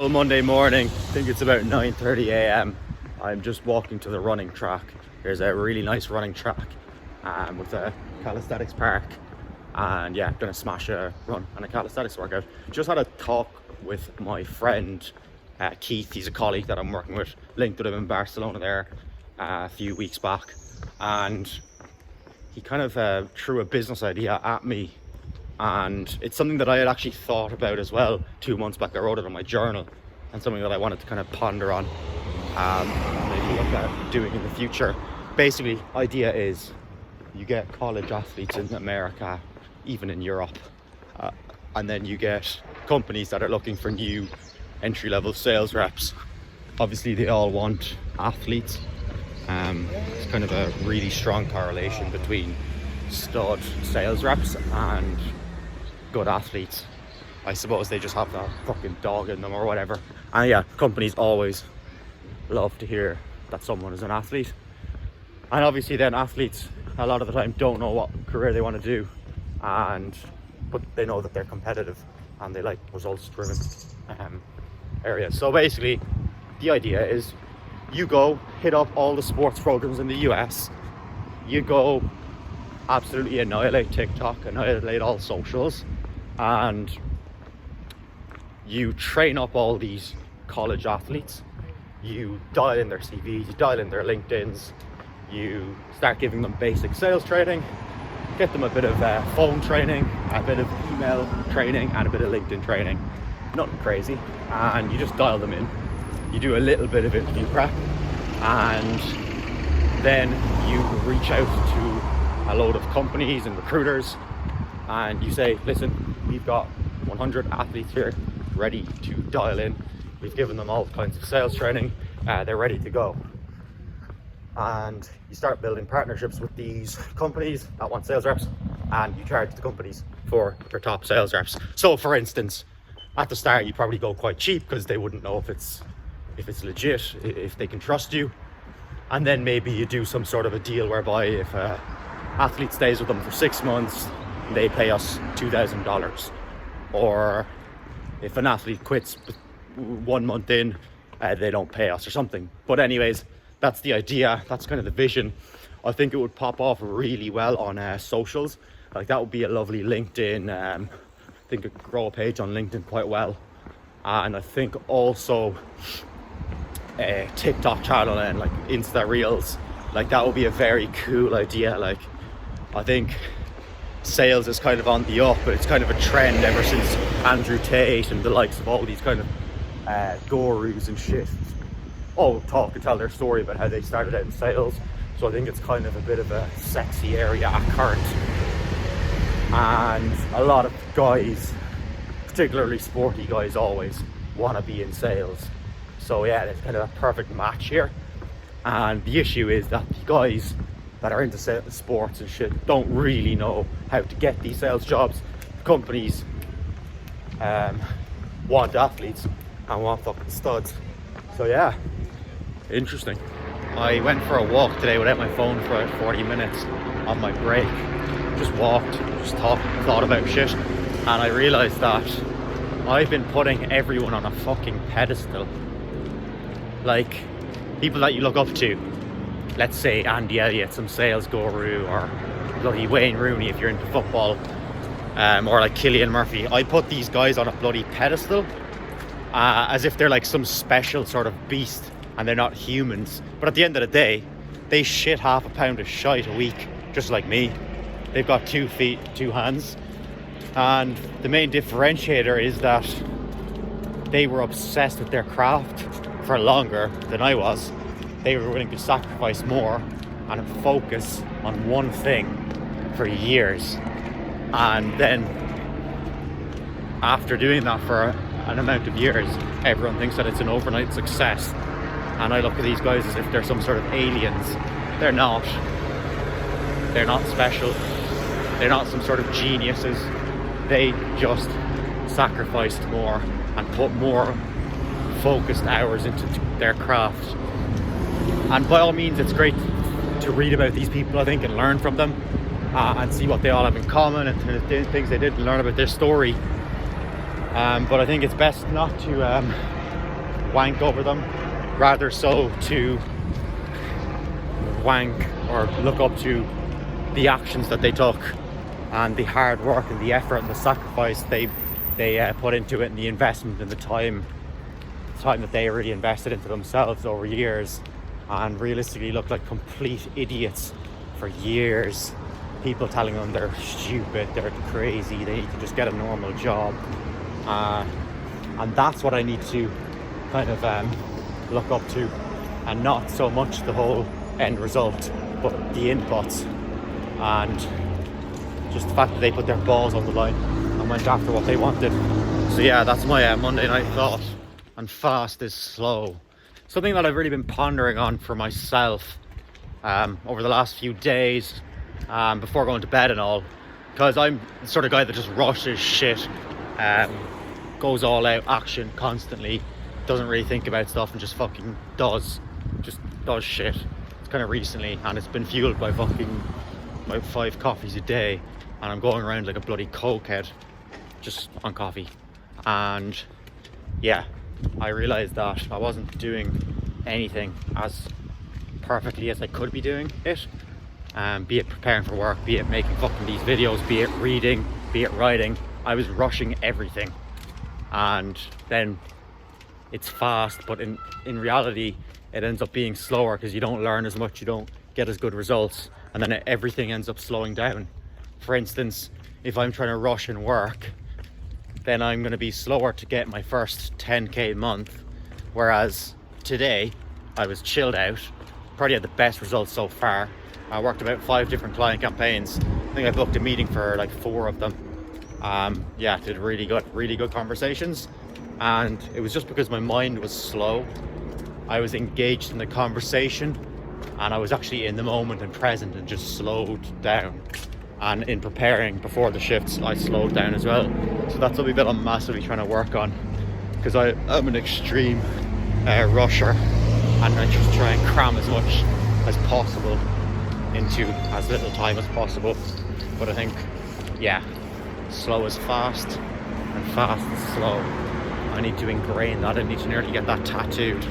Well, Monday morning, I think it's about 9:30 a.m. I'm just walking to the running track. There's a really nice running track with a calisthenics park, and yeah, I'm gonna smash a run and a calisthenics workout. Just had a talk with my friend Keith. He's a colleague that I'm working with, linked with him in Barcelona there a few weeks back, and he kind of threw a business idea at me, and it's something that I had actually thought about as well 2 months back. I wrote it on my journal, and something that I wanted to kind of ponder on, maybe look at doing in the future. Basically, idea is you get college athletes in America, even in Europe, and then you get companies that are looking for new entry-level sales reps. Obviously they all want athletes. It's kind of a really strong correlation between stud sales reps and good athletes. I suppose they just have that fucking dog in them or whatever. And yeah, companies always love to hear that someone is an athlete. And obviously then athletes a lot of the time don't know what career they want to do, but they know that they're competitive and they like results driven areas. So basically the idea is you go hit up all the sports programs in the US, you go absolutely annihilate TikTok, annihilate all socials, and you train up all these college athletes. You dial in their CVs, you dial in their LinkedIns, you start giving them basic sales training, get them a bit of phone training, a bit of email training, and a bit of LinkedIn training. Nothing crazy. And you just dial them in. You do a little bit of interview prep, and then you reach out to a load of companies and recruiters, and you say, listen, we've got 100 athletes here ready to dial in. We've given them all kinds of sales training. They're ready to go. And you start building partnerships with these companies that want sales reps, and you charge the companies for their top sales reps. So for instance, at the start you probably go quite cheap because they wouldn't know if it's legit, if they can trust you. And then maybe you do some sort of a deal whereby if an athlete stays with them for 6 months, they pay us $2,000. Or if an athlete quits 1 month in, they don't pay us or something. But anyways, that's the idea. That's kind of the vision. I think it would pop off really well on socials. Like that would be a lovely LinkedIn. I think it could grow a page on LinkedIn quite well. And I think also a TikTok channel and like Insta Reels. Like that would be a very cool idea. Like I think sales is kind of on the up, but it's kind of a trend ever since Andrew Tate and the likes of all these kind of gurus and shit all talk and tell their story about how they started out in sales. So I think it's kind of a bit of a sexy area at current, and a lot of guys, particularly sporty guys, always want to be in sales. So yeah, it's kind of a perfect match here. And the issue is that the guys that are into sports and shit don't really know how to get these sales jobs. Companies want athletes and want fucking studs. So yeah, interesting. I went for a walk today without my phone for about 40 minutes on my break. Just walked, just thought about shit, and I realised that I've been putting everyone on a fucking pedestal. Like people that you look up to. Let's say Andy Elliott, some sales guru, or bloody Wayne Rooney if you're into football, or like Cillian Murphy. I put these guys on a bloody pedestal as if they're like some special sort of beast and they're not humans. But at the end of the day, they shit half a pound of shite a week, just like me. They've got 2 feet, 2 hands. And the main differentiator is that they were obsessed with their craft for longer than I was. They were willing to sacrifice more and focus on one thing for years. And then after doing that for an amount of years, everyone thinks that it's an overnight success. And I look at these guys as if they're some sort of aliens. They're not. They're not special. They're not some sort of geniuses. They just sacrificed more and put more focused hours into their craft. And by all means, it's great to read about these people, I think, and learn from them and see what they all have in common and things they did and learn about their story. But I think it's best not to wank over them, rather so to wank or look up to the actions that they took and the hard work and the effort and the sacrifice they put into it, and the investment and the time that they really invested into themselves over years, and realistically looked like complete idiots for years. People telling them they're stupid, they're crazy, they need to just get a normal job, and that's what I need to kind of look up to, and not so much the whole end result, but the inputs, and just the fact that they put their balls on the line and went after what they wanted. So yeah, that's my Monday night thought. And fast is slow. Something that I've really been pondering on for myself over the last few days, before going to bed and all, because I'm the sort of guy that just rushes shit, goes all out action constantly, doesn't really think about stuff and just fucking does shit. It's kind of recently, and it's been fueled by fucking about 5 coffees a day, and I'm going around like a bloody cokehead just on coffee. And yeah, I realized that I wasn't doing anything as perfectly as I could be doing it, be it preparing for work, be it making fucking these videos, be it reading, be it writing. I was rushing everything, and then it's fast, but in reality it ends up being slower, because you don't learn as much, you don't get as good results, and then everything ends up slowing down. For instance, if I'm trying to rush and work, then I'm going to be slower to get my first 10k month, whereas today I was chilled out, probably had the best results so far. I worked about 5 different client campaigns. I think I booked a meeting for like 4 of them. Yeah, did really good conversations, and it was just because my mind was slow. I was engaged in the conversation, and I was actually in the moment and present, and just slowed down. And in preparing before the shifts, I slowed down as well. So that's something that I'm massively trying to work on, because I'm an extreme rusher, and I just try and cram as much as possible into as little time as possible. But I think, yeah, slow is fast and fast is slow. I need to ingrain that. I need to nearly get that tattooed.